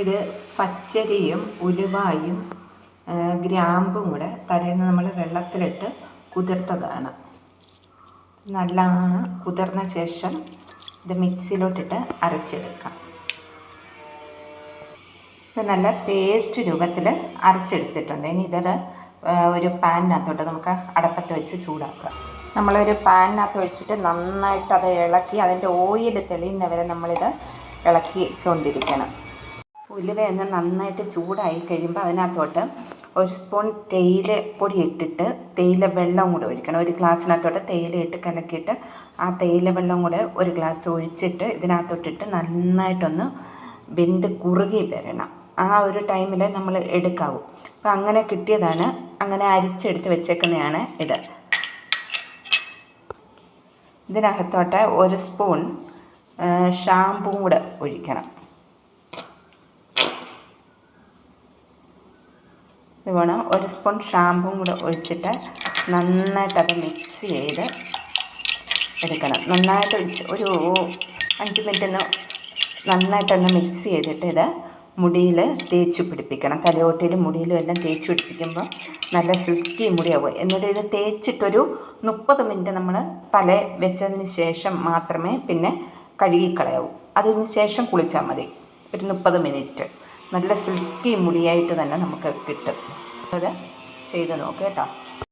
ഇത് പച്ചരിയും ഉലുവായും ഗ്രാമ്പും കൂടെ തലേന്ന് നമ്മൾ വെള്ളത്തിലിട്ട് കുതിർത്തതാണ്. നല്ലതാണ്. കുതിർന്ന ശേഷം ഇത് മിക്സിയിലോട്ടിട്ട് അരച്ചെടുക്കാം. ഇത് നല്ല പേസ്റ്റ് രൂപത്തിൽ അരച്ചെടുത്തിട്ടുണ്ട്. ഇനി ഇതത് ഒരു പാനിനകത്തോട്ട് നമുക്ക് അടപ്പത്ത് വെച്ച് ചൂടാക്കാം. നമ്മളൊരു പാനിനകത്ത് ഒഴിച്ചിട്ട് നന്നായിട്ട് അത് ഇളക്കി അതിൻ്റെ ഓയിൽ തെളിയുന്നവരെ നമ്മളിത് ഇളക്കിക്കൊണ്ടിരിക്കണം. ഉലുവയൊന്ന് നന്നായിട്ട് ചൂടായി കഴിയുമ്പോൾ അതിനകത്തോട്ട് 1 സ്പൂൺ തേയിലപ്പൊടി ഇട്ടിട്ട് തേയില വെള്ളം കൂടെ ഒഴിക്കണം. ഒരു ഗ്ലാസ്സിനകത്തോട്ട് തേയില ഇട്ട് കലക്കിയിട്ട് ആ തേയില വെള്ളം കൂടെ ഒരു ഗ്ലാസ് ഒഴിച്ചിട്ട് ഇതിനകത്തോട്ടിട്ട് നന്നായിട്ടൊന്ന് വെന്ത് കുറുകി വരണം. ആ ഒരു ടൈമിൽ നമ്മൾ എടുക്കാവൂ. അപ്പം അങ്ങനെ കിട്ടിയതാണ്. അങ്ങനെ അരിച്ചെടുത്ത് വെച്ചേക്കുന്നതാണ് ഇത്. ഇതിനകത്തോട്ട് 1 സ്പൂൺ ഷാമ്പൂ കൂടെ ഒഴിക്കണം. ഇത് വേണം. 1 സ്പൂൺ ഷാമ്പും കൂടെ ഒഴിച്ചിട്ട് നന്നായിട്ടത് മിക്സ് ചെയ്ത് എടുക്കണം. നന്നായിട്ട് ഒരു 5 മിനിറ്റ് നന്നായിട്ടൊന്ന് മിക്സ് ചെയ്തിട്ട് ഇത് മുടിയിൽ തേച്ച് പിടിപ്പിക്കണം. തലയോട്ടിയിലും മുടിയിലും എല്ലാം തേച്ച് പിടിപ്പിക്കുമ്പോൾ നല്ല സിൽക്കി മുടിയാവും. എന്നിട്ട് ഇത് തേച്ചിട്ടൊരു 30 മിനിറ്റ് നമ്മൾ തല വെച്ചതിന് ശേഷം മാത്രമേ പിന്നെ കഴുകിക്കളയാവൂ. അതിന് ശേഷം കുളിച്ചാൽ മതി. ഒരു 30 മിനിറ്റ് നല്ല സിൽക്കി മുടിയായിട്ട് തന്നെ നമുക്ക് കിട്ടും. അത് ചെയ്ത് നോക്കുക കേട്ടോ.